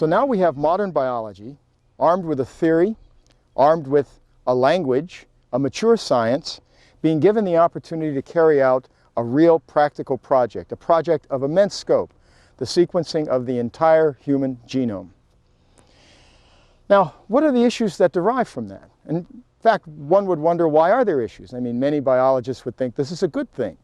So now we have modern biology, armed with a theory, armed with a language, a mature science, being given the opportunity to carry out a real practical project, a project of immense scope, the sequencing of the entire human genome. Now, what are the issues that derive from that? In fact, one would wonder, why are there issues? I mean, many biologists would think this is a good thing.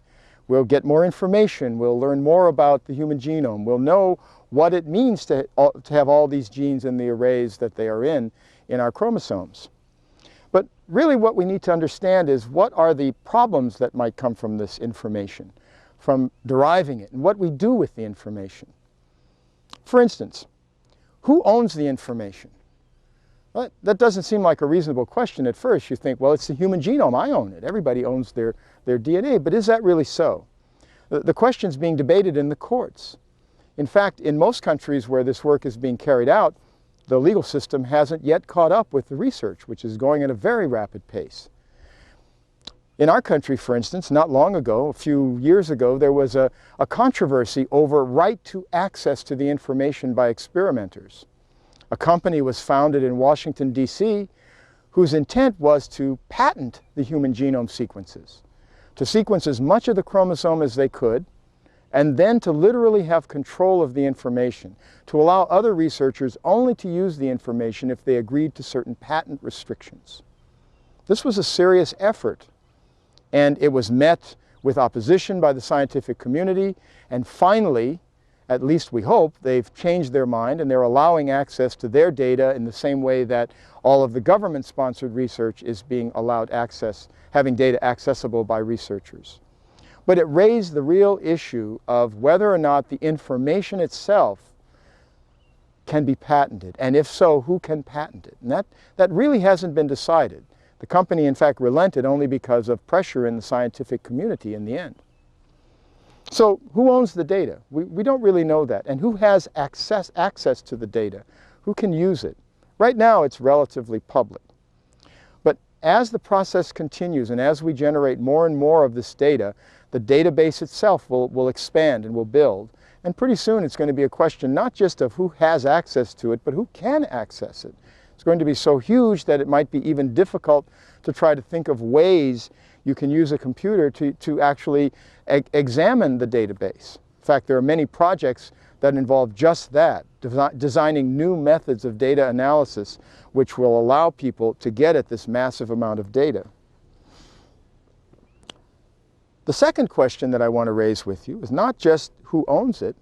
We'll get more information, we'll learn more about the human genome, we'll know what it means to have all these genes in the arrays that they are in our chromosomes. But really what we need to understand is, what are the problems that might come from this information, from deriving it, and what we do with the information. For instance, who owns the information? Well, that doesn't seem like a reasonable question at first. You think, well, it's the human genome, I own it. Everybody owns their DNA, but is that really so? The question's being debated in the courts. In fact, in most countries where this work is being carried out, the legal system hasn't yet caught up with the research, which is going at a very rapid pace. In our country, for instance, not long ago, a few years ago, there was a controversy over right to access to the information by experimenters. A company was founded in Washington, D.C., whose intent was to patent the human genome sequences, to sequence as much of the chromosome as they could, and then to literally have control of the information, to allow other researchers only to use the information if they agreed to certain patent restrictions. This was a serious effort, and it was met with opposition by the scientific community, and finally, at least we hope, they've changed their mind and they're allowing access to their data in the same way that all of the government-sponsored research is being allowed access, having data accessible by researchers. But it raised the real issue of whether or not the information itself can be patented, and if so, who can patent it? And that really hasn't been decided. The company, in fact, relented only because of pressure in the scientific community in the end. So who owns the data? We don't really know that. And who has access to the data? Who can use it? Right now, it's relatively public. But as the process continues and as we generate more and more of this data, the database itself will expand and will build. And pretty soon it's going to be a question not just of who has access to it, but who can access it. It's going to be so huge that it might be even difficult to try to think of ways you can use a computer to actually examine the database. In fact, there are many projects that involve just that, designing new methods of data analysis which will allow people to get at this massive amount of data. The second question that I want to raise with you is not just who owns it,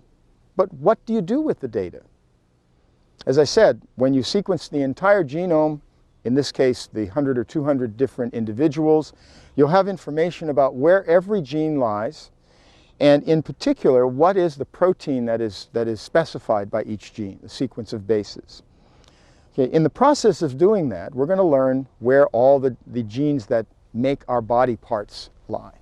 but what do you do with the data? As I said, when you sequence the entire genome, in this case the 100 or 200 different individuals, you'll have information about where every gene lies, and in particular, what is the protein that is specified by each gene, the sequence of bases. Okay, in the process of doing that, we're going to learn where all the genes that make our body parts lie.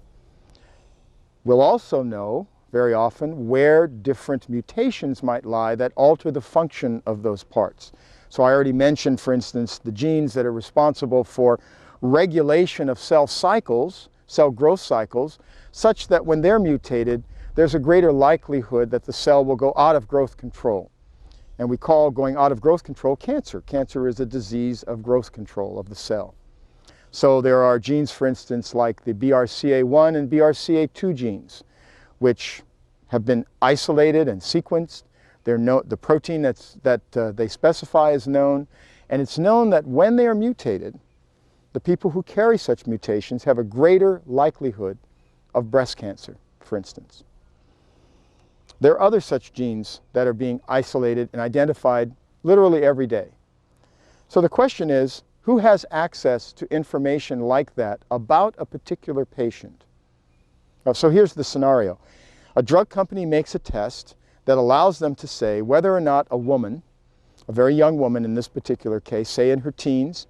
We'll also know, very often, where different mutations might lie that alter the function of those parts. So I already mentioned, for instance, the genes that are responsible for regulation of cell cycles, cell growth cycles, such that when they're mutated, there's a greater likelihood that the cell will go out of growth control. And we call going out of growth control cancer. Cancer is a disease of growth control of the cell. So there are genes, for instance, like the BRCA1 and BRCA2 genes, which have been isolated and sequenced. The protein that they specify is known, and it's known that when they are mutated, the people who carry such mutations have a greater likelihood of breast cancer, for instance. There are other such genes that are being isolated and identified literally every day. So the question is, who has access to information like that about a particular patient? So here's the scenario. A drug company makes a test that allows them to say whether or not a woman, a very young woman in this particular case, say in her teens,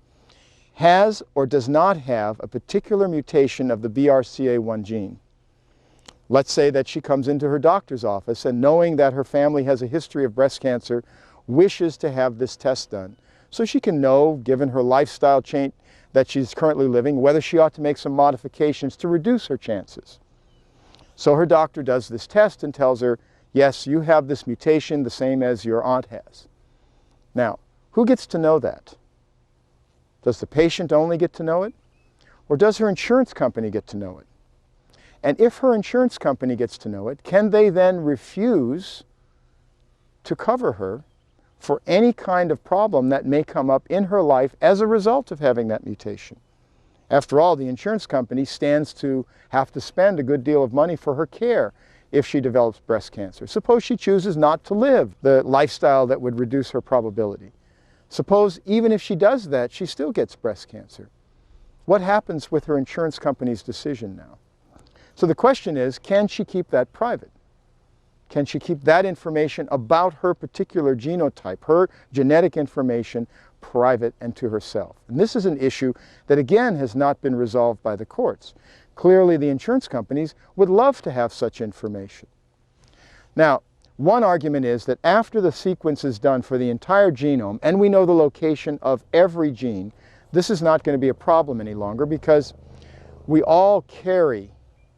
has or does not have a particular mutation of the BRCA1 gene. Let's say that she comes into her doctor's office and, knowing that her family has a history of breast cancer, wishes to have this test done. So she can know, given her lifestyle change that she's currently living, whether she ought to make some modifications to reduce her chances. So her doctor does this test and tells her, yes, you have this mutation the same as your aunt has. Now, who gets to know that? Does the patient only get to know it? Or does her insurance company get to know it? And if her insurance company gets to know it, can they then refuse to cover her for any kind of problem that may come up in her life as a result of having that mutation? After all, the insurance company stands to have to spend a good deal of money for her care if she develops breast cancer. Suppose she chooses not to live the lifestyle that would reduce her probability. Suppose even if she does that, she still gets breast cancer. What happens with her insurance company's decision now? So the question is, can she keep that private? Can she keep that information about her particular genotype, her genetic information, private and to herself? And this is an issue that again has not been resolved by the courts. Clearly the insurance companies would love to have such information. Now, one argument is that after the sequence is done for the entire genome and we know the location of every gene, this is not going to be a problem any longer because we all carry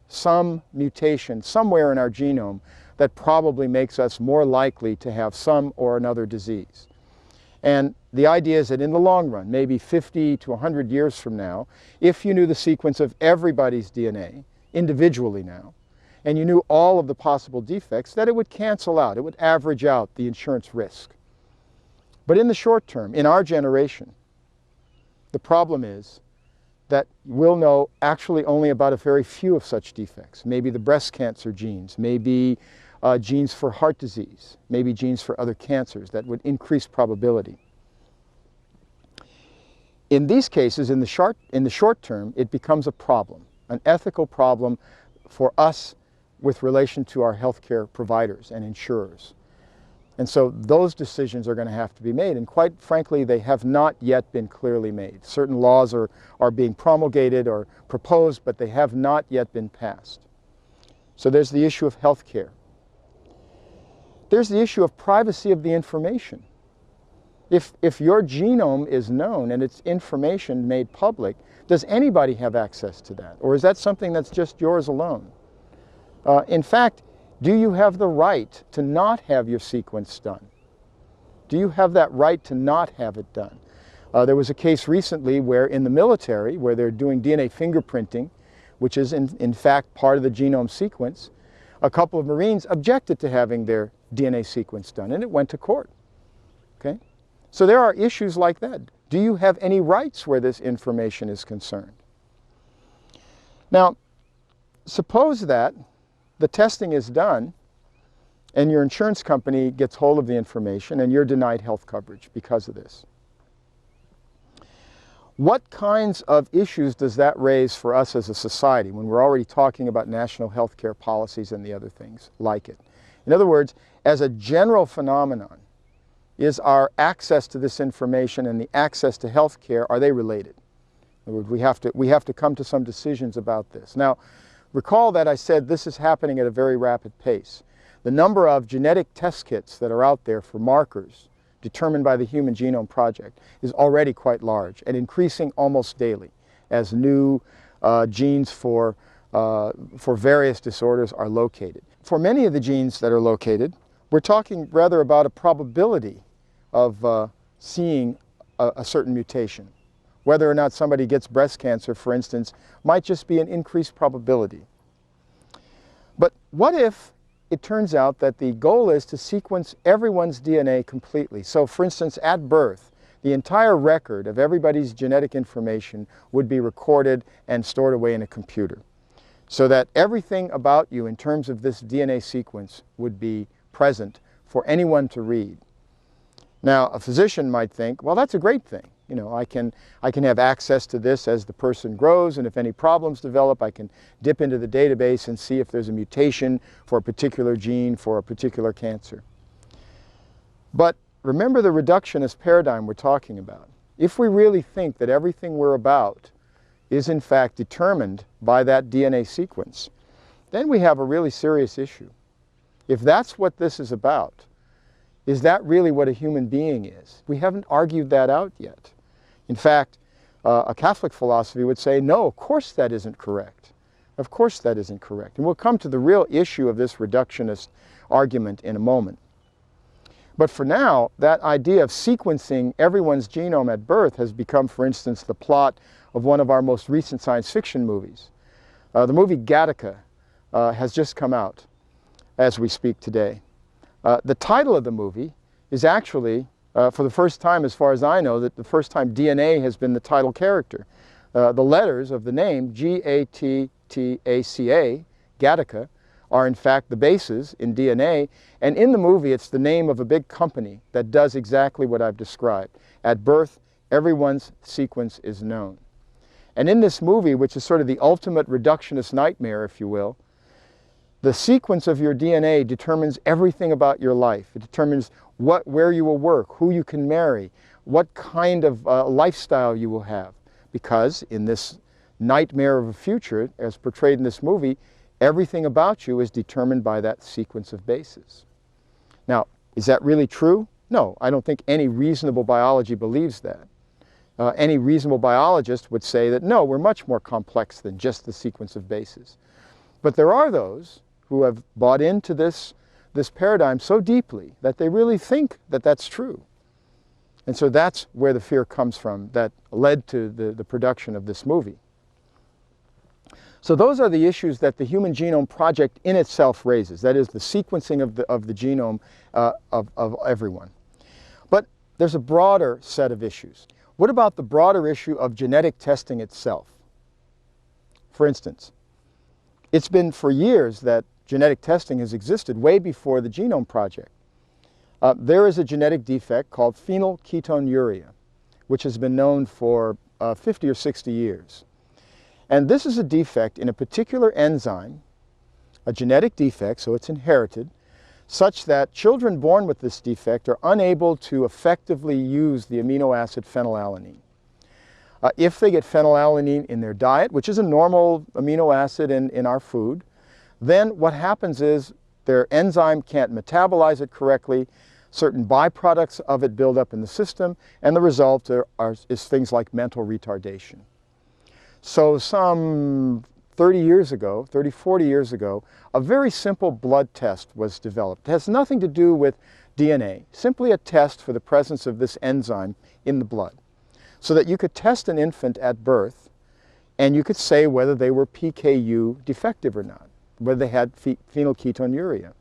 some mutation somewhere in our genome that probably makes us more likely to have some or another disease. And the idea is that in the long run, maybe 50 to 100 years from now, if you knew the sequence of everybody's DNA individually now, and you knew all of the possible defects, that it would cancel out, it would average out the insurance risk. But in the short term, in our generation, the problem is that we'll know actually only about a very few of such defects. Maybe the breast cancer genes, maybe genes for heart disease, maybe genes for other cancers that would increase probability. In these cases, in the short term, it becomes a problem, an ethical problem for us with relation to our healthcare providers and insurers. And so those decisions are going to have to be made, and quite frankly, they have not yet been clearly made. Certain laws are being promulgated or proposed, but they have not yet been passed. So there's the issue of healthcare. There's the issue of privacy of the information. If your genome is known and its information made public, does anybody have access to that? Or is that something that's just yours alone? In fact, do you have the right to not have your sequence done? Do you have that right to not have it done? There was a case recently where in the military, where they're doing DNA fingerprinting, which is in fact part of the genome sequence, a couple of Marines objected to having their DNA sequence done, and it went to court. Okay? So there are issues like that. Do you have any rights where this information is concerned? Now, suppose that the testing is done and your insurance company gets hold of the information and you're denied health coverage because of this. What kinds of issues does that raise for us as a society when we're already talking about national health care policies and the other things like it? In other words, as a general phenomenon, is our access to this information and the access to health care, are they related? In other words, we have to come to some decisions about this. Now, recall that I said this is happening at a very rapid pace. The number of genetic test kits that are out there for markers determined by the Human Genome Project is already quite large and increasing almost daily as new genes for various disorders are located. For many of the genes that are located, we're talking rather about a probability of seeing a certain mutation. Whether or not somebody gets breast cancer, for instance, might just be an increased probability. But what if it turns out that the goal is to sequence everyone's DNA completely? So, for instance, at birth, the entire record of everybody's genetic information would be recorded and stored away in a computer, so that everything about you in terms of this DNA sequence would be present for anyone to read. Now, a physician might think, well, that's a great thing. You know, I can have access to this as the person grows, and if any problems develop, I can dip into the database and see if there's a mutation for a particular gene for a particular cancer. But remember the reductionist paradigm we're talking about. If we really think that everything we're about is in fact determined by that DNA sequence, then we have a really serious issue. If that's what this is about, is that really what a human being is? We haven't argued that out yet. In fact, a Catholic philosophy would say, no, of course that isn't correct. Of course that isn't correct. And we'll come to the real issue of this reductionist argument in a moment. But for now, that idea of sequencing everyone's genome at birth has become, for instance, the plot of one of our most recent science fiction movies. The movie Gattaca has just come out as we speak today. The title of the movie is actually, for the first time as far as I know, that the first time DNA has been the title character. The letters of the name, G-A-T-T-A-C-A, Gattaca, are in fact the bases in DNA, and in the movie it's the name of a big company that does exactly what I've described. At birth, everyone's sequence is known. And in this movie, which is sort of the ultimate reductionist nightmare, if you will, the sequence of your DNA determines everything about your life. It determines where you will work, who you can marry, what kind of lifestyle you will have. Because in this nightmare of a future, as portrayed in this movie, everything about you is determined by that sequence of bases. Now, is that really true? No, I don't think any reasonable biology believes that. Any reasonable biologist would say that no, we're much more complex than just the sequence of bases. But there are those who have bought into this paradigm so deeply that they really think that that's true. And so that's where the fear comes from that led to the production of this movie. So those are the issues that the Human Genome Project in itself raises. That is the sequencing of the genome of everyone. But there's a broader set of issues. What about the broader issue of genetic testing itself? For instance, it's been for years that genetic testing has existed way before the Genome Project. There is a genetic defect called phenylketonuria, which has been known for 50 or 60 years. And this is a defect in a particular enzyme, a genetic defect, so it's inherited, such that children born with this defect are unable to effectively use the amino acid phenylalanine. If they get phenylalanine in their diet, which is a normal amino acid in our food, then what happens is their enzyme can't metabolize it correctly, certain byproducts of it build up in the system, and the result is things like mental retardation. So some 30 years ago, 30, 40 years ago, a very simple blood test was developed. It has nothing to do with DNA, simply a test for the presence of this enzyme in the blood, so that you could test an infant at birth and you could say whether they were PKU defective or not, whether they had phenylketonuria.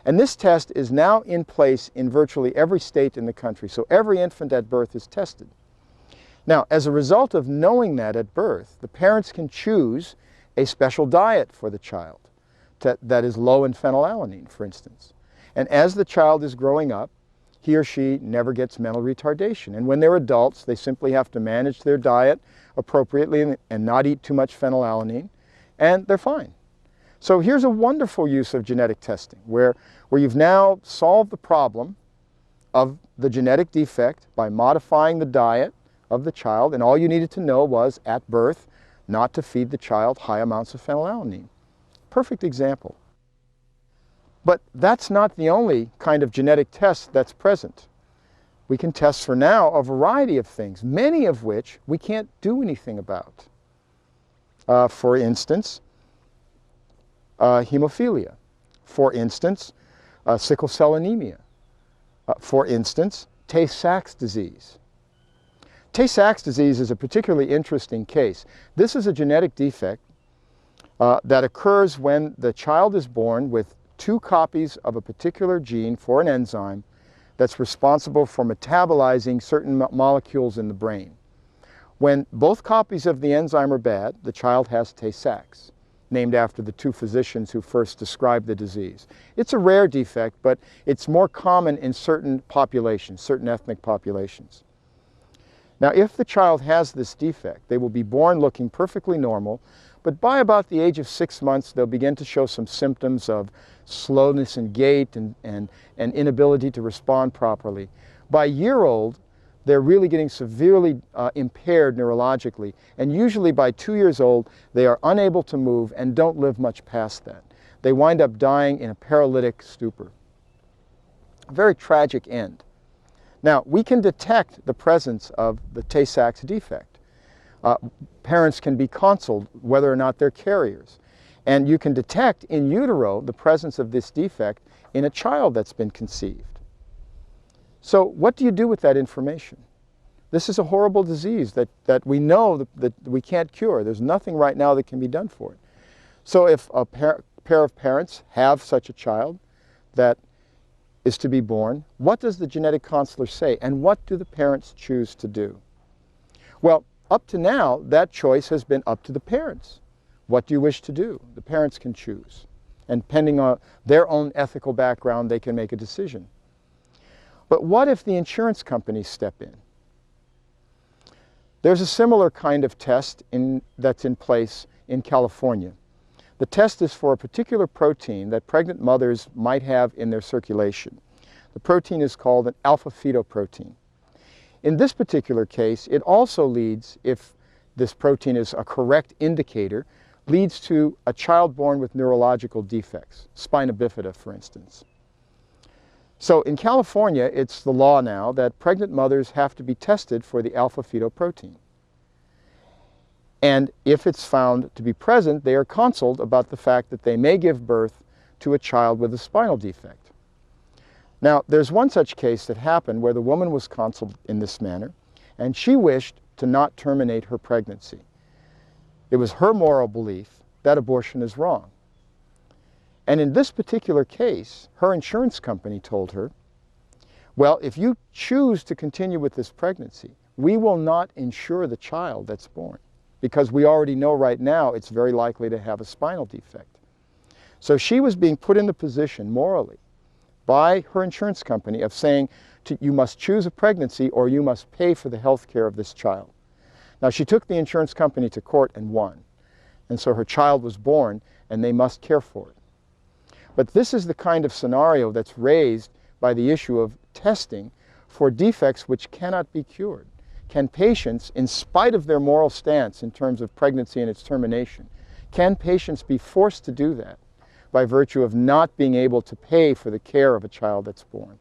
And this test is now in place in virtually every state in the country, so every infant at birth is tested. Now, as a result of knowing that at birth, the parents can choose a special diet for the child that is low in phenylalanine, for instance. And as the child is growing up, he or she never gets mental retardation. And when they're adults, they simply have to manage their diet appropriately and not eat too much phenylalanine, and they're fine. So here's a wonderful use of genetic testing, where you've now solved the problem of the genetic defect by modifying the diet of the child, and all you needed to know was, at birth, not to feed the child high amounts of phenylalanine. Perfect example. But that's not the only kind of genetic test that's present. We can test for now a variety of things, many of which we can't do anything about. For instance, hemophilia. For instance, sickle cell anemia. For instance, Tay Sachs disease. Tay Sachs disease is a particularly interesting case. This is a genetic defect that occurs when the child is born with 2 copies of a particular gene for an enzyme that's responsible for metabolizing certain molecules in the brain. When both copies of the enzyme are bad, the child has Tay Sachs, named after the 2 physicians who first described the disease. It's a rare defect, but it's more common in certain populations, certain ethnic populations. Now, if the child has this defect, they will be born looking perfectly normal, but by about the age of 6 months, they'll begin to show some symptoms of slowness in gait and inability to respond properly. By a year old, they're really getting severely impaired neurologically, and usually by 2 years old, they are unable to move and don't live much past that. They wind up dying in a paralytic stupor. A very tragic end. Now, we can detect the presence of the Tay Sachs defect. Parents can be consulted whether or not they're carriers. And you can detect in utero the presence of this defect in a child that's been conceived. So what do you do with that information? This is a horrible disease that we know that we can't cure. There's nothing right now that can be done for it. So if a pair of parents have such a child that is to be born, what does the genetic counselor say, and what do the parents choose to do? Well, up to now, that choice has been up to the parents. What do you wish to do? The parents can choose. And depending on their own ethical background, they can make a decision. But what if the insurance companies step in? There's a similar kind of test that's in place in California. The test is for a particular protein that pregnant mothers might have in their circulation. The protein is called an alpha-fetoprotein. In this particular case, it also leads, if this protein is a correct indicator, leads to a child born with neurological defects, spina bifida, for instance. So in California, it's the law now that pregnant mothers have to be tested for the alpha-fetoprotein. And if it's found to be present, they are counseled about the fact that they may give birth to a child with a spinal defect. Now, there's one such case that happened where the woman was counseled in this manner, and she wished to not terminate her pregnancy. It was her moral belief that abortion is wrong. And in this particular case, her insurance company told her, well, if you choose to continue with this pregnancy, we will not insure the child that's born, because we already know right now it's very likely to have a spinal defect. So she was being put in the position morally by her insurance company of saying, you must choose a pregnancy or you must pay for the health care of this child. Now, she took the insurance company to court and won. And so her child was born and they must care for it. But this is the kind of scenario that's raised by the issue of testing for defects which cannot be cured. Can patients, in spite of their moral stance in terms of pregnancy and its termination, can patients be forced to do that by virtue of not being able to pay for the care of a child that's born?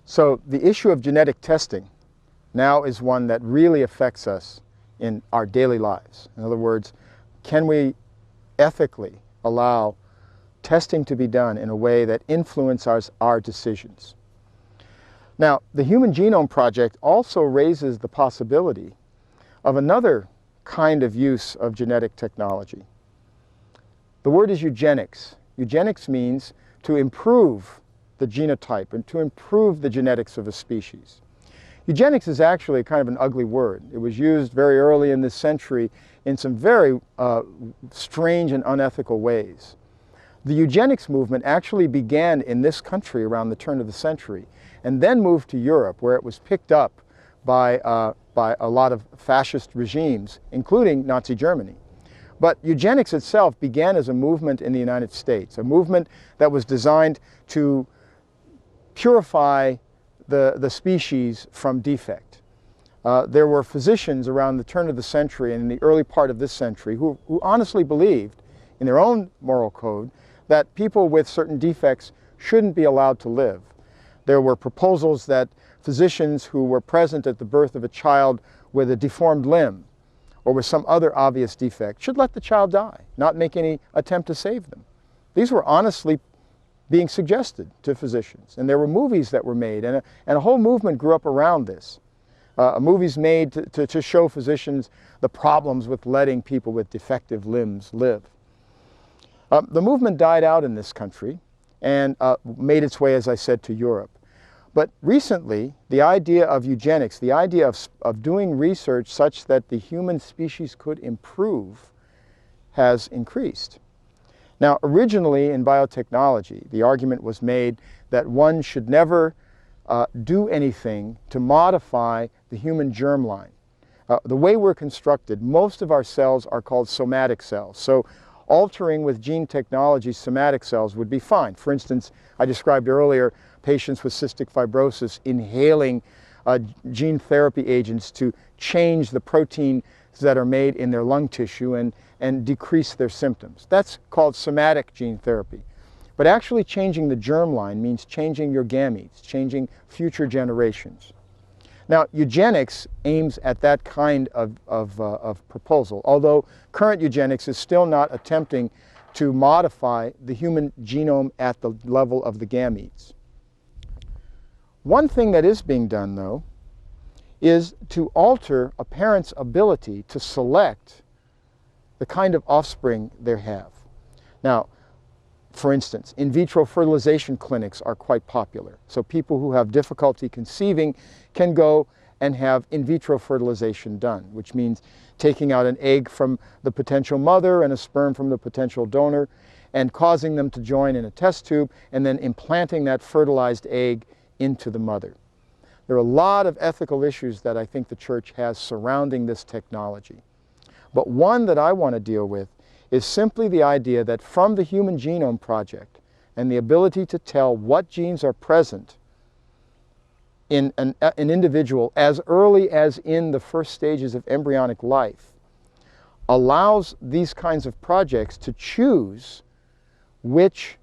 So the issue of genetic testing now is one that really affects us in our daily lives. In other words, can we ethically allow testing to be done in a way that influences our decisions? Now, the Human Genome Project also raises the possibility of another kind of use of genetic technology. The word is eugenics. Eugenics means to improve the genotype and to improve the genetics of a species. Eugenics is actually kind of an ugly word. It was used very early in this century in some very strange and unethical ways. The eugenics movement actually began in this country around the turn of the century and then moved to Europe, where it was picked up by a lot of fascist regimes, including Nazi Germany. But eugenics itself began as a movement in the United States, a movement that was designed to purify the species from defect. There were physicians around the turn of the century and in the early part of this century who honestly believed, in their own moral code, that people with certain defects shouldn't be allowed to live. There were proposals that physicians who were present at the birth of a child with a deformed limb or with some other obvious defect should let the child die, not make any attempt to save them. These were honestly being suggested to physicians. And there were movies that were made, and a whole movement grew up around this. Movies made to show physicians the problems with letting people with defective limbs live. The movement died out in this country and made its way, as I said, to Europe. But recently, the idea of eugenics, the idea of doing research such that the human species could improve, has increased. Now, originally in biotechnology, the argument was made that one should never do anything to modify the human germline. The way we're constructed, most of our cells are called somatic cells. So altering with gene technology somatic cells would be fine. For instance, I described earlier patients with cystic fibrosis inhaling gene therapy agents to change the proteins that are made in their lung tissue and decrease their symptoms. That's called somatic gene therapy. But actually changing the germline means changing your gametes, changing future generations. Now, eugenics aims at that kind of proposal, although current eugenics is still not attempting to modify the human genome at the level of the gametes. One thing that is being done, though, is to alter a parent's ability to select the kind of offspring they have. Now, for instance, in vitro fertilization clinics are quite popular. So people who have difficulty conceiving can go and have in vitro fertilization done, which means taking out an egg from the potential mother and a sperm from the potential donor and causing them to join in a test tube and then implanting that fertilized egg into the mother. There are a lot of ethical issues that I think the church has surrounding this technology. But one that I want to deal with is simply the idea that from the Human Genome Project and the ability to tell what genes are present in an individual as early as in the first stages of embryonic life allows these kinds of projects to choose which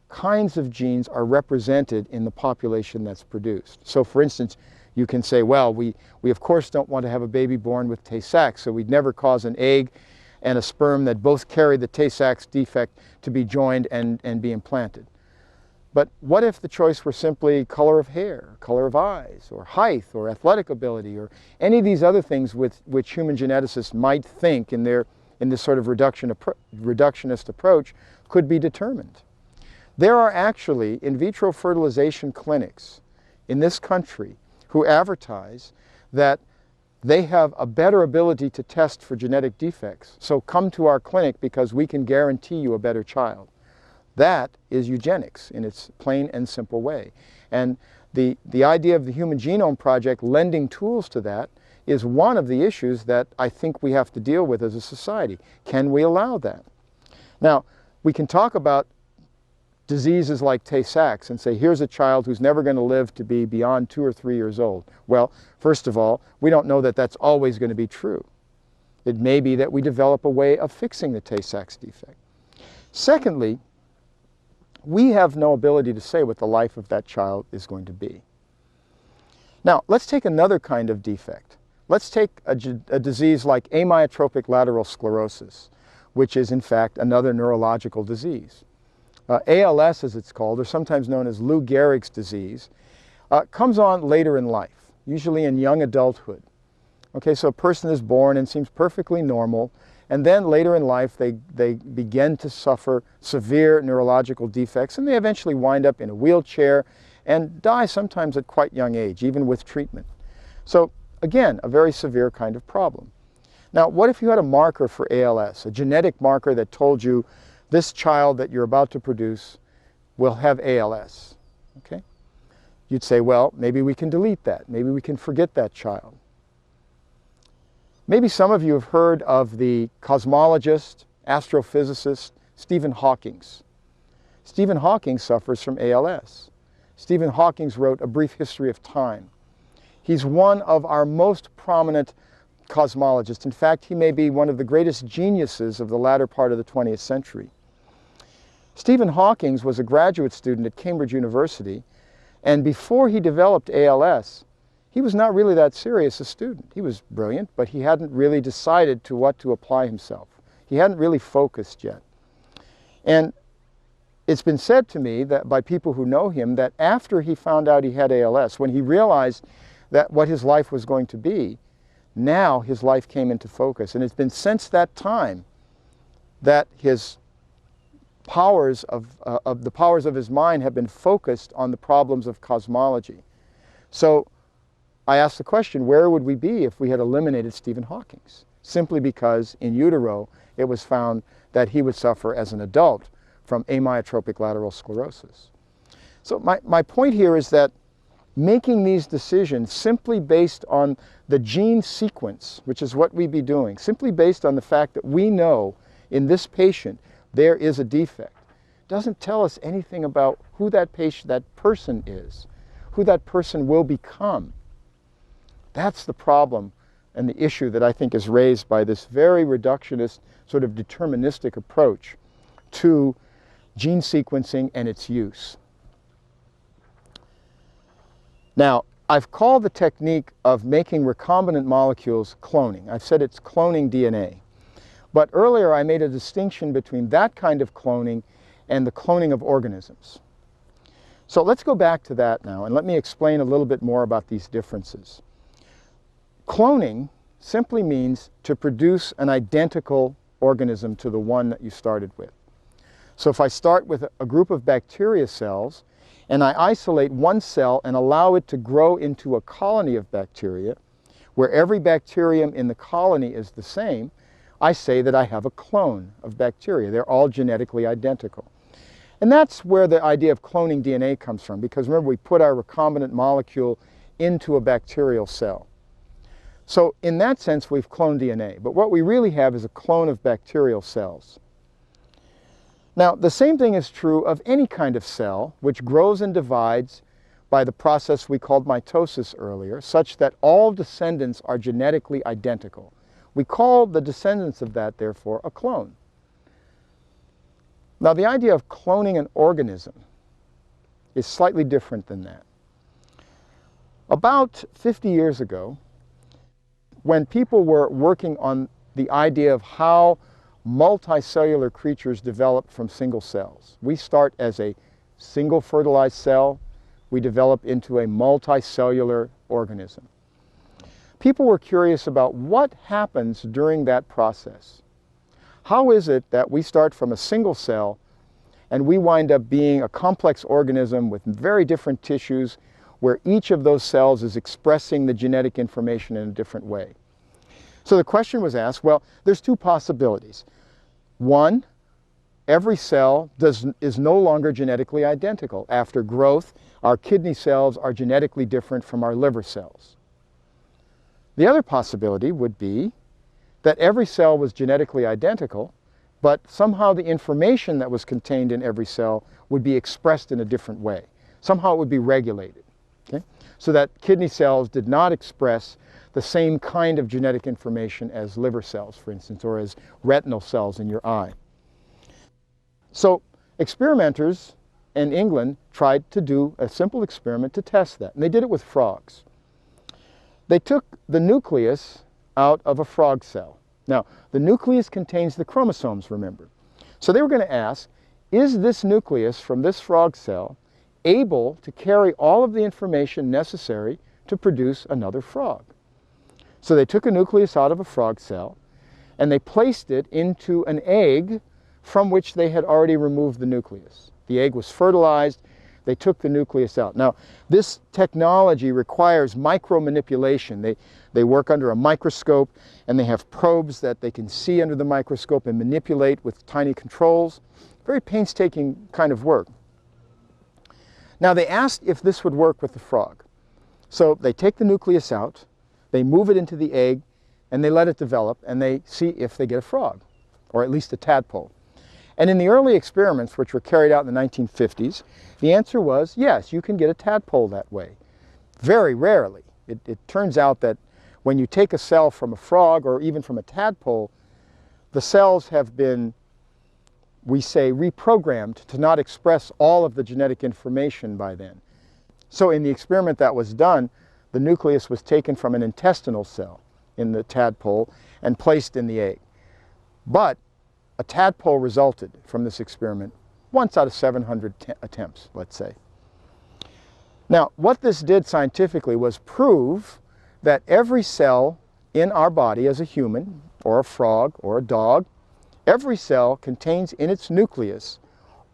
kinds of genes are represented in the population that's produced. So for instance, you can say, well, we of course don't want to have a baby born with Tay Sachs, so we'd never cause an egg and a sperm that both carry the Tay Sachs defect to be joined and be implanted. But what if the choice were simply color of hair, color of eyes, or height, or athletic ability, or any of these other things with which human geneticists might think in this sort of reductionist approach could be determined? There are actually in vitro fertilization clinics in this country who advertise that they have a better ability to test for genetic defects. So come to our clinic because we can guarantee you a better child. That is eugenics in its plain and simple way. And the idea of the Human Genome Project lending tools to that is one of the issues that I think we have to deal with as a society. Can we allow that? Now, we can talk about diseases like Tay Sachs and say, here's a child who's never going to live to be beyond 2 or 3 years old. Well, first of all, we don't know that that's always going to be true. It may be that we develop a way of fixing the Tay Sachs defect. Secondly, we have no ability to say what the life of that child is going to be. Now, let's take another kind of defect. Let's take a disease like amyotrophic lateral sclerosis, which is in fact another neurological disease. ALS, as it's called, or sometimes known as Lou Gehrig's disease, comes on later in life, usually in young adulthood. Okay, so a person is born and seems perfectly normal, and then later in life they begin to suffer severe neurological defects, and they eventually wind up in a wheelchair and die sometimes at quite young age, even with treatment. So again, a very severe kind of problem. Now, what if you had a marker for ALS, a genetic marker that told you this child that you're about to produce will have ALS? Okay? You'd say, well, maybe we can delete that. Maybe we can forget that child. Maybe some of you have heard of the cosmologist, astrophysicist, Stephen Hawking. Stephen Hawking suffers from ALS. Stephen Hawking wrote A Brief History of Time. He's one of our most prominent cosmologists. In fact, he may be one of the greatest geniuses of the latter part of the 20th century. Stephen Hawking was a graduate student at Cambridge University, and before he developed ALS, he was not really that serious a student. He was brilliant, but he hadn't really decided to what to apply himself. He hadn't really focused yet. And it's been said to me that by people who know him that after he found out he had ALS, when he realized that what his life was going to be, now his life came into focus. And it's been since that time that his powers the powers of his mind have been focused on the problems of cosmology. So I asked the question, where would we be if we had eliminated Stephen Hawking? Simply because in utero it was found that he would suffer as an adult from amyotrophic lateral sclerosis. So my point here is that making these decisions simply based on the gene sequence, which is what we'd be doing, simply based on the fact that we know in this patient there is a defect, doesn't tell us anything about who that person is, who that person will become. That's the problem and the issue that I think is raised by this very reductionist, sort of deterministic approach to gene sequencing and its use. Now, I've called the technique of making recombinant molecules cloning. I've said it's cloning DNA. But earlier I made a distinction between that kind of cloning and the cloning of organisms. So let's go back to that now, and let me explain a little bit more about these differences. Cloning simply means to produce an identical organism to the one that you started with. So if I start with a group of bacteria cells, and I isolate one cell and allow it to grow into a colony of bacteria, where every bacterium in the colony is the same, I say that I have a clone of bacteria. They're all genetically identical. And that's where the idea of cloning DNA comes from, because remember, we put our recombinant molecule into a bacterial cell. So in that sense, we've cloned DNA. But what we really have is a clone of bacterial cells. Now, the same thing is true of any kind of cell which grows and divides by the process we called mitosis earlier, such that all descendants are genetically identical. We call the descendants of that, therefore, a clone. Now, the idea of cloning an organism is slightly different than that. About 50 years ago, when people were working on the idea of how multicellular creatures develop from single cells. We start as a single fertilized cell. We develop into a multicellular organism. People were curious about what happens during that process. How is it that we start from a single cell and we wind up being a complex organism with very different tissues where each of those cells is expressing the genetic information in a different way? So the question was asked, well, there's two possibilities. One, every cell is no longer genetically identical. After growth, our kidney cells are genetically different from our liver cells. The other possibility would be that every cell was genetically identical, but somehow the information that was contained in every cell would be expressed in a different way. Somehow it would be regulated. Okay? So that kidney cells did not express the same kind of genetic information as liver cells, for instance, or as retinal cells in your eye. So experimenters in England tried to do a simple experiment to test that, and they did it with frogs. They took the nucleus out of a frog cell. Now, the nucleus contains the chromosomes, remember. So they were going to ask, is this nucleus from this frog cell able to carry all of the information necessary to produce another frog? So they took a nucleus out of a frog cell and they placed it into an egg from which they had already removed the nucleus. The egg was fertilized. They took the nucleus out. Now, this technology requires micromanipulation. They work under a microscope and they have probes that they can see under the microscope and manipulate with tiny controls. Very painstaking kind of work. Now, they asked if this would work with the frog. So they take the nucleus out, they move it into the egg, and they let it develop, and they see if they get a frog, or at least a tadpole. And in the early experiments, which were carried out in the 1950s, the answer was, yes, you can get a tadpole that way. Very rarely. It turns out that when you take a cell from a frog, or even from a tadpole, the cells have been, we say, reprogrammed to not express all of the genetic information by then. So in the experiment that was done, the nucleus was taken from an intestinal cell in the tadpole and placed in the egg. But a tadpole resulted from this experiment once out of 700 attempts, let's say. Now, what this did scientifically was prove that every cell in our body as a human, or a frog, or a dog, every cell contains in its nucleus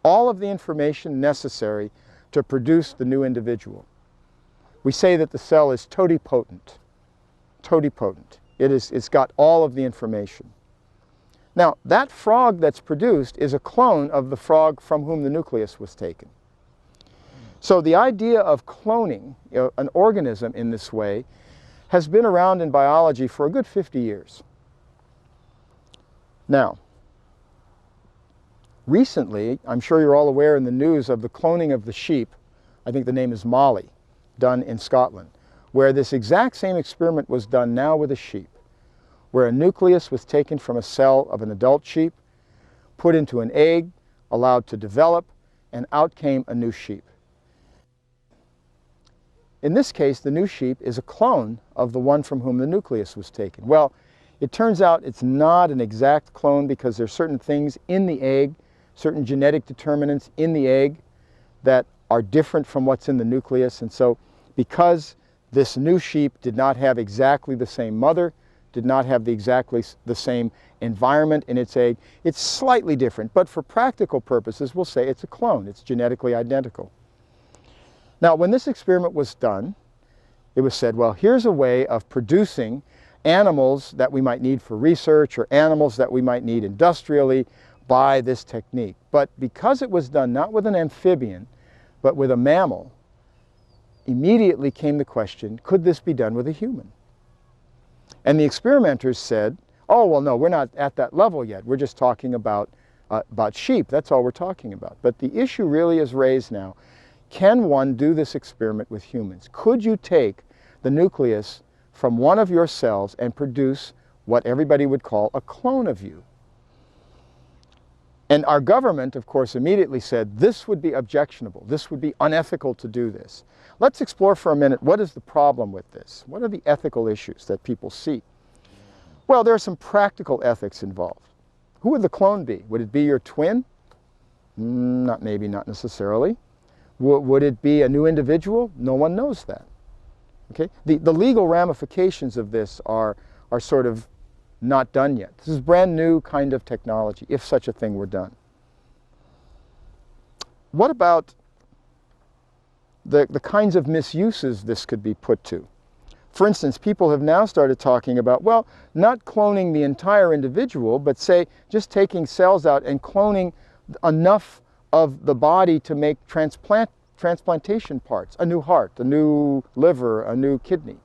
all of the information necessary to produce the new individual. We say that the cell is totipotent. Totipotent. It's got all of the information. Now, that frog that's produced is a clone of the frog from whom the nucleus was taken. So the idea of cloning an organism in this way has been around in biology for a good 50 years. Now, recently, I'm sure you're all aware in the news of the cloning of the sheep. I think the name is Molly, done in Scotland, where this exact same experiment was done now with a sheep, where a nucleus was taken from a cell of an adult sheep, put into an egg, allowed to develop, and out came a new sheep. In this case, the new sheep is a clone of the one from whom the nucleus was taken. Well, it turns out it's not an exact clone because there are certain things in the egg, certain genetic determinants in the egg that are different from what's in the nucleus. And so because this new sheep did not have exactly the same mother, did not have exactly the same environment in its egg, it's slightly different. But for practical purposes, we'll say it's a clone. It's genetically identical. Now, when this experiment was done, it was said, well, here's a way of producing animals that we might need for research or animals that we might need industrially by this technique. But because it was done not with an amphibian, but with a mammal, immediately came the question, could this be done with a human? And the experimenters said, oh, well, no, we're not at that level yet. We're just talking about sheep. That's all we're talking about. But the issue really is raised now. Can one do this experiment with humans? Could you take the nucleus from one of your cells and produce what everybody would call a clone of you? And our government, of course, immediately said this would be objectionable. This would be unethical to do this. Let's explore for a minute what is the problem with this? What are the ethical issues that people see? Well, there are some practical ethics involved. Who would the clone be? Would it be your twin? Maybe not necessarily. Would it be a new individual? No one knows that. Okay? The legal ramifications of this are sort of not done yet. This is brand new kind of technology, if such a thing were done. What about the kinds of misuses this could be put to? For instance, people have now started talking about, well, not cloning the entire individual, but say just taking cells out and cloning enough of the body to make transplantation parts, a new heart, a new liver, a new kidney.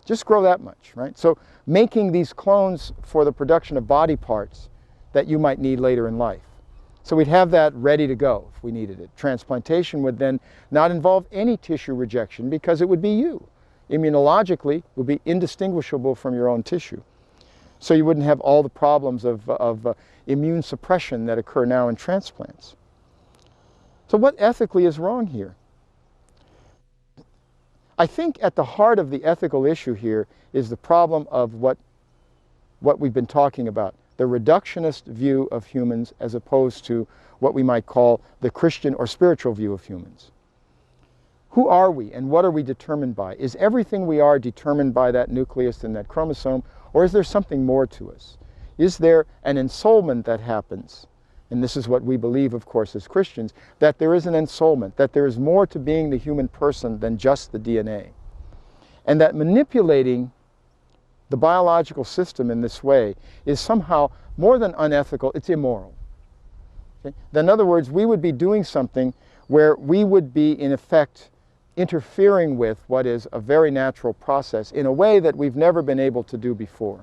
Just grow that much, right? So making these clones for the production of body parts that you might need later in life. So we'd have that ready to go if we needed it. Transplantation would then not involve any tissue rejection because it would be you. Immunologically, would be indistinguishable from your own tissue. So you wouldn't have all the problems of immune suppression that occur now in transplants. So what ethically is wrong here? I think at the heart of the ethical issue here is the problem of what we've been talking about, the reductionist view of humans as opposed to what we might call the Christian or spiritual view of humans. Who are we and what are we determined by? Is everything we are determined by that nucleus and that chromosome, or is there something more to us? Is there an ensoulment that happens? And this is what we believe, of course, as Christians, that there is an ensoulment, that there is more to being the human person than just the DNA. And that manipulating the biological system in this way is somehow more than unethical, it's immoral. Okay? In other words, we would be doing something where we would be, in effect, interfering with what is a very natural process in a way that we've never been able to do before.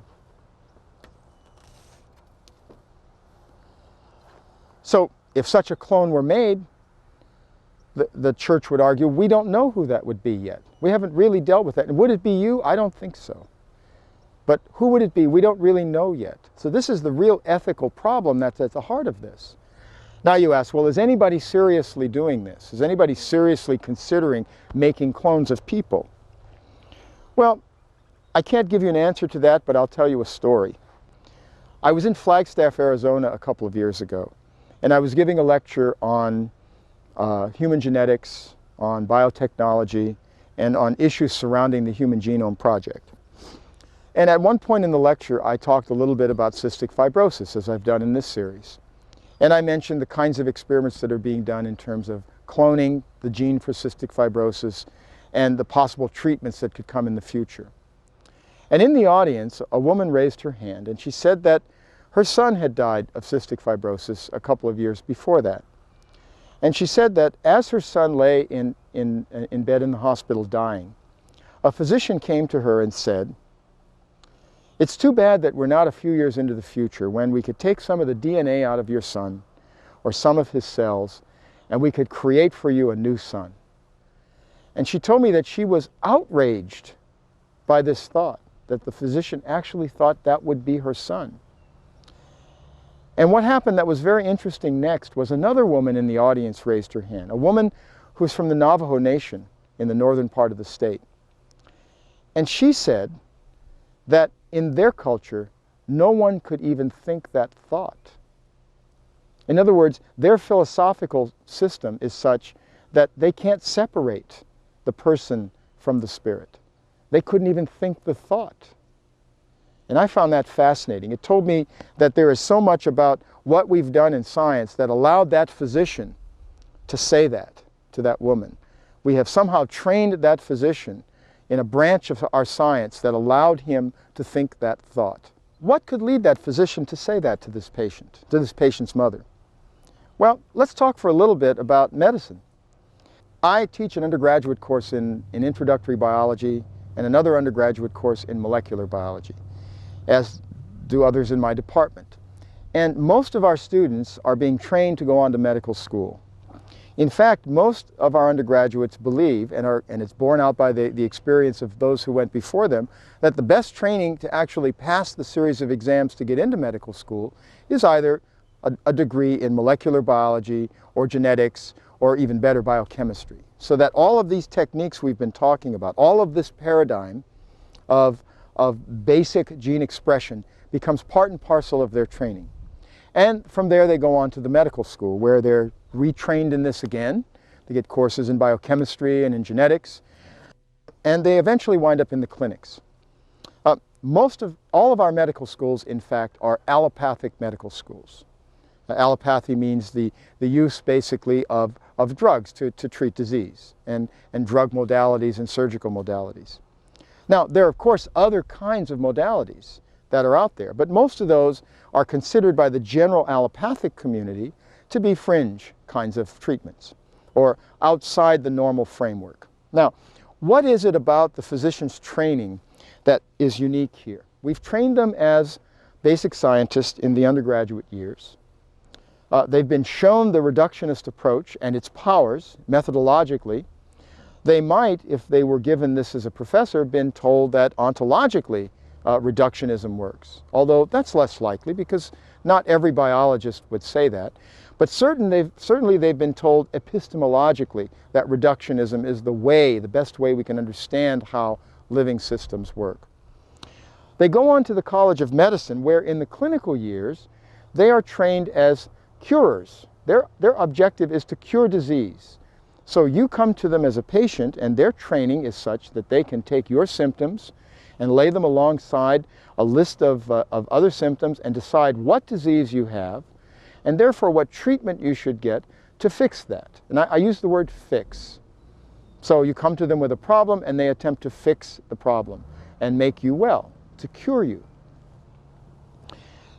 So if such a clone were made, the church would argue, we don't know who that would be yet. We haven't really dealt with that. And would it be you? I don't think so. But who would it be? We don't really know yet. So this is the real ethical problem that's at the heart of this. Now you ask, well, is anybody seriously doing this? Is anybody seriously considering making clones of people? Well, I can't give you an answer to that, but I'll tell you a story. I was in Flagstaff, Arizona a couple of years ago, and I was giving a lecture on human genetics, on biotechnology, and on issues surrounding the Human Genome Project. And at one point in the lecture, I talked a little bit about cystic fibrosis, as I've done in this series. And I mentioned the kinds of experiments that are being done in terms of cloning the gene for cystic fibrosis and the possible treatments that could come in the future. And in the audience, a woman raised her hand, and she said that her son had died of cystic fibrosis a couple of years before that. And she said that as her son lay in bed in the hospital dying, a physician came to her and said, "It's too bad that we're not a few years into the future when we could take some of the DNA out of your son or some of his cells and we could create for you a new son." And she told me that she was outraged by this thought, that the physician actually thought that would be her son. And what happened that was very interesting next was another woman in the audience raised her hand, a woman who's from the Navajo Nation in the northern part of the state. And she said that in their culture, no one could even think that thought. In other words, their philosophical system is such that they can't separate the person from the spirit. They couldn't even think the thought. And I found that fascinating. It told me that there is so much about what we've done in science that allowed that physician to say that to that woman. We have somehow trained that physician in a branch of our science that allowed him to think that thought. What could lead that physician to say that to this patient's mother? Well, let's talk for a little bit about medicine. I teach an undergraduate course in introductory biology and another undergraduate course in molecular biology, as do others in my department. And most of our students are being trained to go on to medical school. In fact, most of our undergraduates believe, and it's borne out by the experience of those who went before them, that the best training to actually pass the series of exams to get into medical school is either a degree in molecular biology or genetics or even better biochemistry. So that all of these techniques we've been talking about, all of this paradigm of basic gene expression becomes part and parcel of their training. And from there they go on to the medical school where they're retrained in this again. They get courses in biochemistry and in genetics, and they eventually wind up in the clinics. All of our medical schools, in fact, are allopathic medical schools. Allopathy means the use basically of drugs to treat disease, and drug modalities and surgical modalities. Now, there are of course other kinds of modalities that are out there, but most of those are considered by the general allopathic community to be fringe kinds of treatments or outside the normal framework. Now, what is it about the physician's training that is unique here? We've trained them as basic scientists in the undergraduate years. They've been shown the reductionist approach and its powers methodologically. They might, if they were given this as a professor, been told that ontologically reductionism works. Although that's less likely because not every biologist would say that. But certainly they've been told epistemologically that reductionism is the best way we can understand how living systems work. They go on to the College of Medicine where in the clinical years they are trained as curers. Their objective is to cure disease. So you come to them as a patient and their training is such that they can take your symptoms and lay them alongside a list of other symptoms and decide what disease you have and therefore what treatment you should get to fix that. And I use the word fix. So you come to them with a problem and they attempt to fix the problem and make you well, to cure you.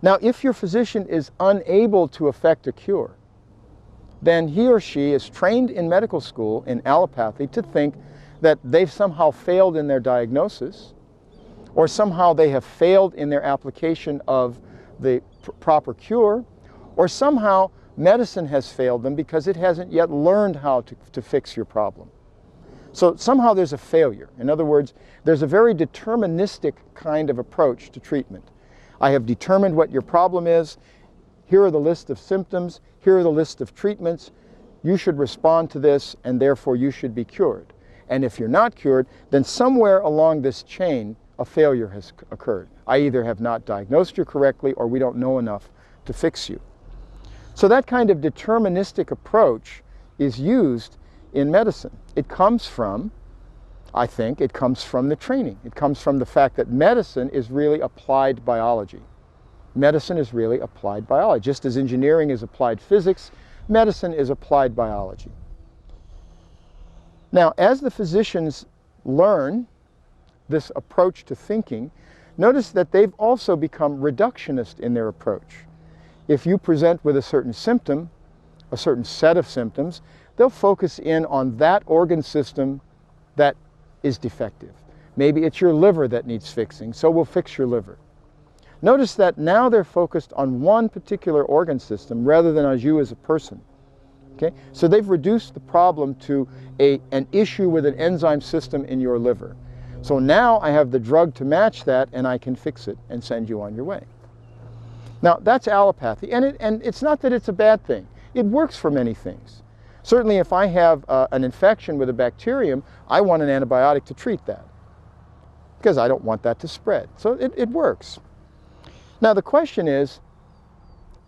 Now, if your physician is unable to effect a cure, then he or she is trained in medical school in allopathy to think that they've somehow failed in their diagnosis or somehow they have failed in their application of the proper cure, or somehow medicine has failed them because it hasn't yet learned how to fix your problem. So somehow there's a failure. In other words, there's a very deterministic kind of approach to treatment. I have determined what your problem is. Here are the list of symptoms. Here are the list of treatments. You should respond to this, and therefore you should be cured. And if you're not cured, then somewhere along this chain, a failure has occurred. I either have not diagnosed you correctly, or we don't know enough to fix you. So that kind of deterministic approach is used in medicine. It comes from, I think, it comes from the training. It comes from the fact that medicine is really applied biology. Medicine is really applied biology. Just as engineering is applied physics, medicine is applied biology. Now, as the physicians learn this approach to thinking, notice that they've also become reductionist in their approach. If you present with a certain symptom, a certain set of symptoms, they'll focus in on that organ system that is defective. Maybe it's your liver that needs fixing, so we'll fix your liver. Notice that now they're focused on one particular organ system rather than on you as a person. Okay? So they've reduced the problem to an issue with an enzyme system in your liver. So now I have the drug to match that and I can fix it and send you on your way. Now that's allopathy, and it's not that it's a bad thing. It works for many things. Certainly if I have an infection with a bacterium, I want an antibiotic to treat that because I don't want that to spread. So it works. Now the question is,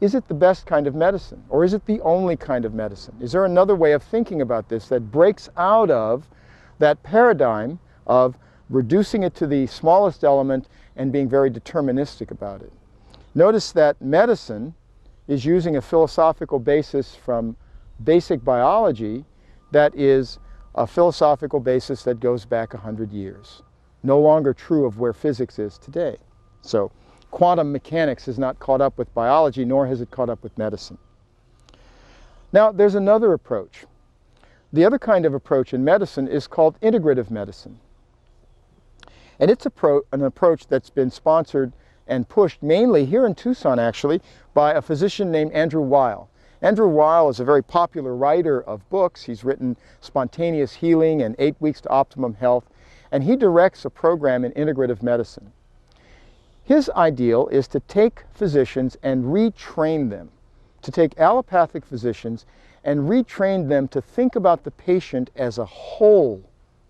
is it the best kind of medicine? Or is it the only kind of medicine? Is there another way of thinking about this that breaks out of that paradigm of reducing it to the smallest element and being very deterministic about it? Notice that medicine is using a philosophical basis from basic biology that is a philosophical basis that goes back 100 years. No longer true of where physics is today. So quantum mechanics has not caught up with biology, nor has it caught up with medicine. Now, there's another approach. The other kind of approach in medicine is called integrative medicine. And it's an approach that's been sponsored and pushed mainly here in Tucson, actually, by a physician named Andrew Weil. Andrew Weil is a very popular writer of books. He's written Spontaneous Healing and 8 Weeks to Optimum Health, and he directs a program in integrative medicine. His ideal is to take physicians and retrain them, to take allopathic physicians and retrain them to think about the patient as a whole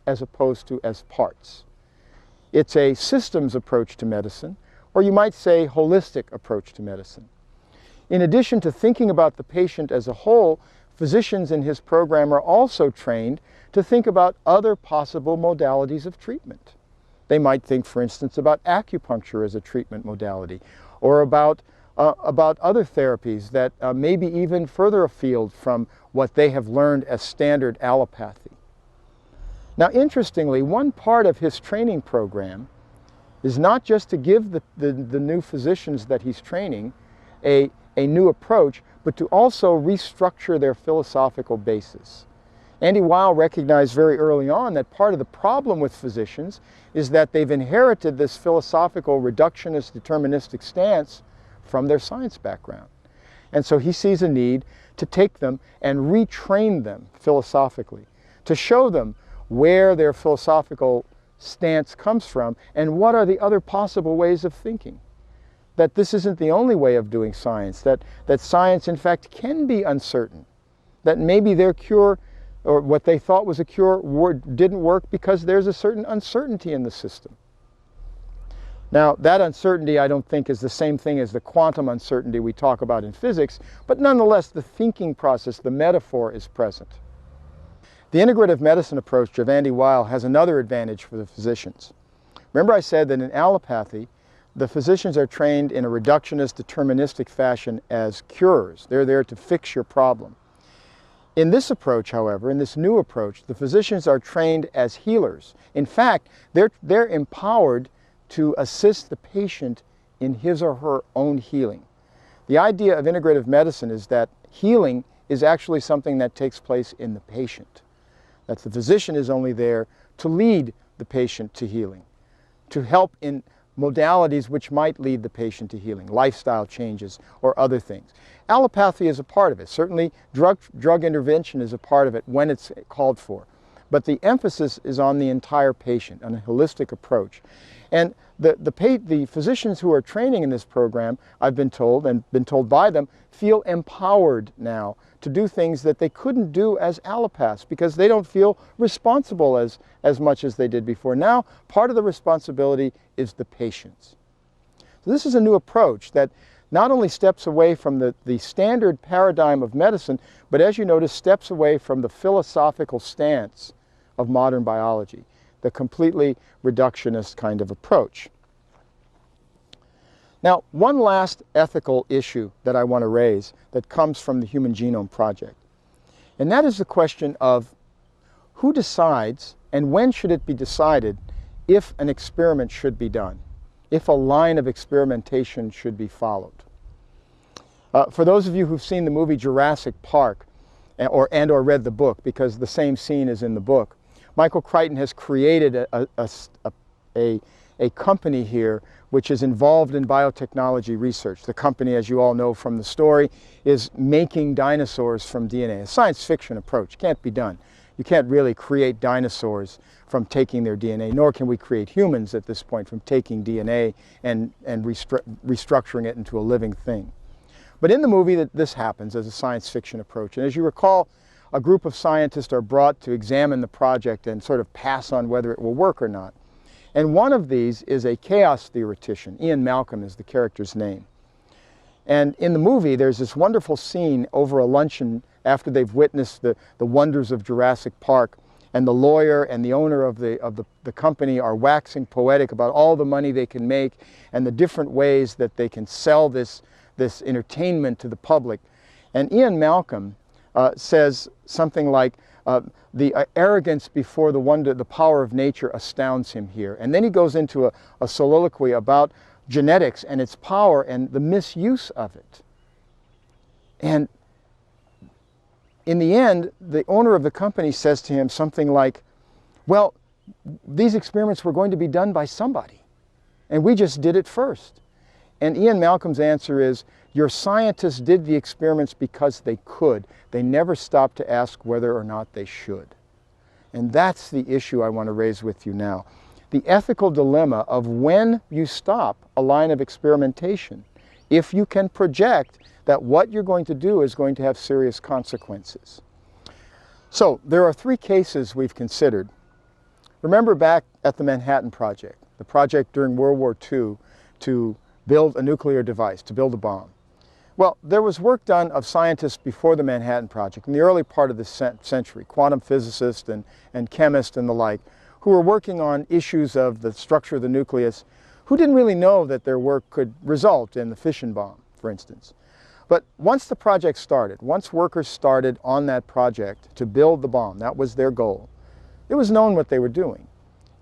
as opposed to as parts. It's a systems approach to medicine, or you might say holistic approach to medicine. In addition to thinking about the patient as a whole, physicians in his program are also trained to think about other possible modalities of treatment. They might think, for instance, about acupuncture as a treatment modality, or about other therapies that may be even further afield from what they have learned as standard allopathy. Now, interestingly, one part of his training program is not just to give the new physicians that he's training a new approach, but to also restructure their philosophical basis. Andy Weil recognized very early on that part of the problem with physicians is that they've inherited this philosophical reductionist deterministic stance from their science background. And so he sees a need to take them and retrain them philosophically, to show them where their philosophical stance comes from and what are the other possible ways of thinking. That this isn't the only way of doing science, that science in fact can be uncertain, that maybe their cure or what they thought was a cure didn't work because there's a certain uncertainty in the system. Now, that uncertainty I don't think is the same thing as the quantum uncertainty we talk about in physics, but nonetheless the thinking process, the metaphor is present. The integrative medicine approach of Andy Weil has another advantage for the physicians. Remember I said that in allopathy, the physicians are trained in a reductionist, deterministic fashion as curers. They're there to fix your problem. In this approach, however, in this new approach, the physicians are trained as healers. In fact, they're empowered to assist the patient in his or her own healing. The idea of integrative medicine is that healing is actually something that takes place in the patient. That the physician is only there to lead the patient to healing, to help in modalities which might lead the patient to healing, lifestyle changes or other things. Allopathy is a part of it. Certainly drug intervention is a part of it when it's called for. But the emphasis is on the entire patient, on a holistic approach. And the physicians who are training in this program, I've been told, and been told by them, feel empowered now to do things that they couldn't do as allopaths because they don't feel responsible as much as they did before. Now, part of the responsibility is the patient's. So this is a new approach that not only steps away from the standard paradigm of medicine, but as you notice, steps away from the philosophical stance of modern biology, the completely reductionist kind of approach. Now, one last ethical issue that I want to raise that comes from the Human Genome Project, and that is the question of who decides and when should it be decided if an experiment should be done, if a line of experimentation should be followed. For those of you who've seen the movie Jurassic Park or read the book, because the same scene is in the book, Michael Crichton has created a company here which is involved in biotechnology research. The company, as you all know from the story, is making dinosaurs from DNA. A science fiction approach can't be done. You can't really create dinosaurs from taking their DNA, nor can we create humans at this point from taking DNA and restructuring it into a living thing. But in the movie, this happens as a science fiction approach. And as you recall, a group of scientists are brought to examine the project and sort of pass on whether it will work or not. And one of these is a chaos theoretician. Ian Malcolm is the character's name. And in the movie, there's this wonderful scene over a luncheon after they've witnessed the wonders of Jurassic Park, and the lawyer and the owner of the company are waxing poetic about all the money they can make and the different ways that they can sell this entertainment to the public. And Ian Malcolm says something like, the arrogance before the power of nature astounds him here. And then he goes into a soliloquy about genetics and its power and the misuse of it. And in the end, the owner of the company says to him something like, well, these experiments were going to be done by somebody, and we just did it first. And Ian Malcolm's answer is, your scientists did the experiments because they could. They never stopped to ask whether or not they should. And that's the issue I want to raise with you now. The ethical dilemma of when you stop a line of experimentation, if you can project that what you're going to do is going to have serious consequences. So there are 3 cases we've considered. Remember back at the Manhattan Project, the project during World War II to build a nuclear device, to build a bomb. Well, there was work done of scientists before the Manhattan Project in the early part of the century, quantum physicists and chemists and the like, who were working on issues of the structure of the nucleus, who didn't really know that their work could result in the fission bomb, for instance. But once the project started, once workers started on that project to build the bomb, that was their goal, it was known what they were doing.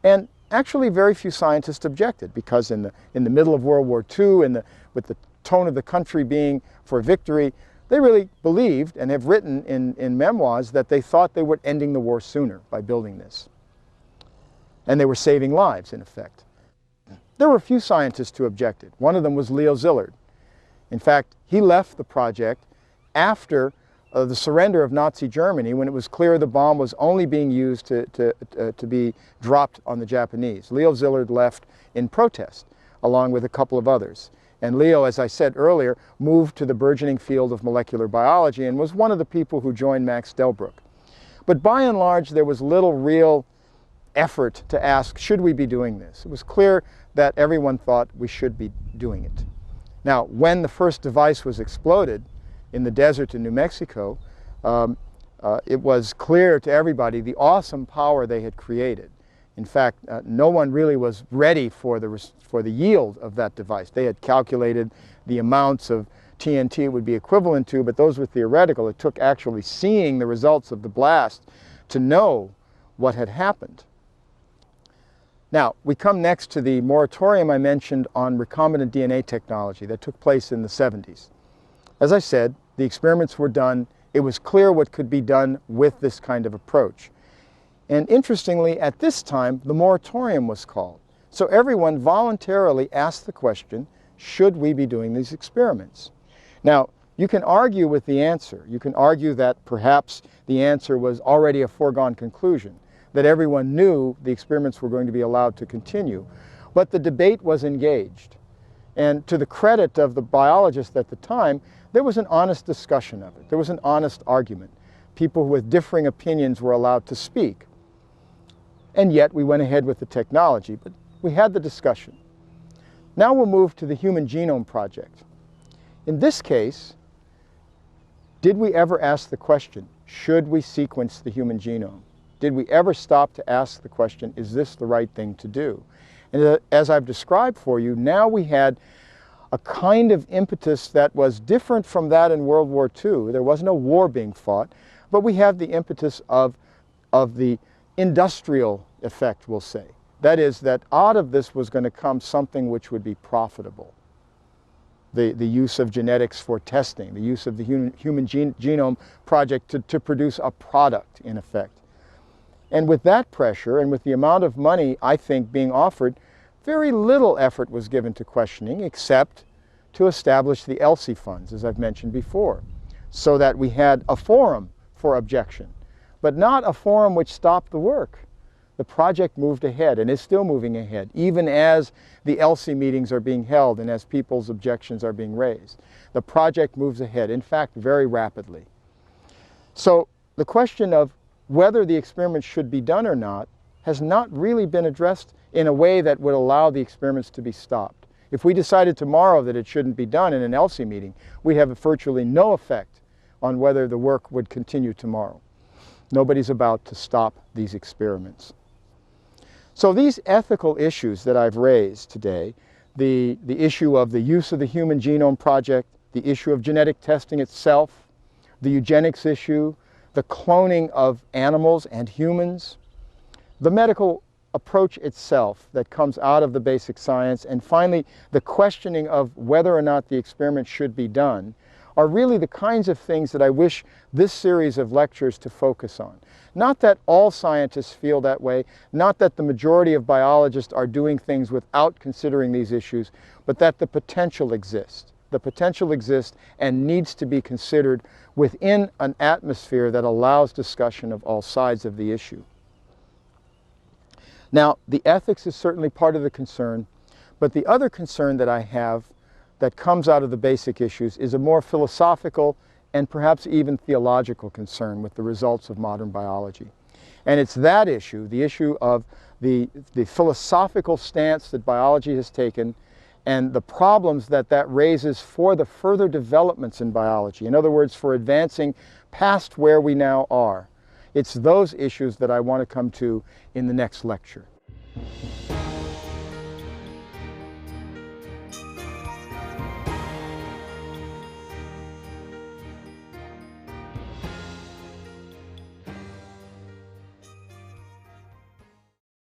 And actually very few scientists objected, because in the middle of World War II, with the tone of the country being for victory, they really believed and have written in memoirs that they thought they were ending the war sooner by building this. And they were saving lives, in effect. There were a few scientists who objected. One of them was Leo Zillard. In fact, he left the project after the surrender of Nazi Germany, when it was clear the bomb was only being used to be dropped on the Japanese. Leo Zillard left in protest, along with a couple of others. And Leo, as I said earlier, moved to the burgeoning field of molecular biology and was one of the people who joined Max Delbruck. But by and large, there was little real effort to ask, should we be doing this? It was clear that everyone thought we should be doing it. Now, when the first device was exploded in the desert in New Mexico, it was clear to everybody the awesome power they had created. In fact, no one really was ready for the yield of that device. They had calculated the amounts of TNT it would be equivalent to, but those were theoretical. It took actually seeing the results of the blast to know what had happened. Now, we come next to the moratorium I mentioned on recombinant DNA technology that took place in the 70s. As I said, the experiments were done. It was clear what could be done with this kind of approach. And interestingly, at this time, the moratorium was called. So everyone voluntarily asked the question, should we be doing these experiments? Now, you can argue with the answer. You can argue that perhaps the answer was already a foregone conclusion, that everyone knew the experiments were going to be allowed to continue. But the debate was engaged. And to the credit of the biologists at the time, there was an honest discussion of it. There was an honest argument. People with differing opinions were allowed to speak. And yet we went ahead with the technology, but we had the discussion. Now we'll move to the Human Genome Project. In this case, did we ever ask the question, should we sequence the human genome? Did we ever stop to ask the question, is this the right thing to do? And as I've described for you, now we had a kind of impetus that was different from that in World War II. There was no war being fought, but we have the impetus of the industrial effect, we'll say. That is, that out of this was going to come something which would be profitable. The use of genetics for testing, the use of the Human Genome Project to produce a product, in effect. And with that pressure and with the amount of money, I think, being offered, very little effort was given to questioning except to establish the ELSI funds, as I've mentioned before, so that we had a forum for objection, but not a forum which stopped the work. The project moved ahead and is still moving ahead, even as the ELSI meetings are being held and as people's objections are being raised. The project moves ahead, in fact, very rapidly. So the question of whether the experiment should be done or not has not really been addressed in a way that would allow the experiments to be stopped. If we decided tomorrow that it shouldn't be done in an ELSI meeting, we'd have virtually no effect on whether the work would continue tomorrow. Nobody's about to stop these experiments. So these ethical issues that I've raised today, the issue of the use of the Human Genome Project, the issue of genetic testing itself, the eugenics issue, the cloning of animals and humans, the medical approach itself that comes out of the basic science, and finally the questioning of whether or not the experiment should be done, are really the kinds of things that I wish this series of lectures to focus on. Not that all scientists feel that way, not that the majority of biologists are doing things without considering these issues, but that the potential exists. The potential exists and needs to be considered within an atmosphere that allows discussion of all sides of the issue. Now, the ethics is certainly part of the concern, but the other concern that I have that comes out of the basic issues is a more philosophical and perhaps even theological concern with the results of modern biology. And it's that issue, the issue of the philosophical stance that biology has taken and the problems that that raises for the further developments in biology. In other words, for advancing past where we now are. It's those issues that I want to come to in the next lecture.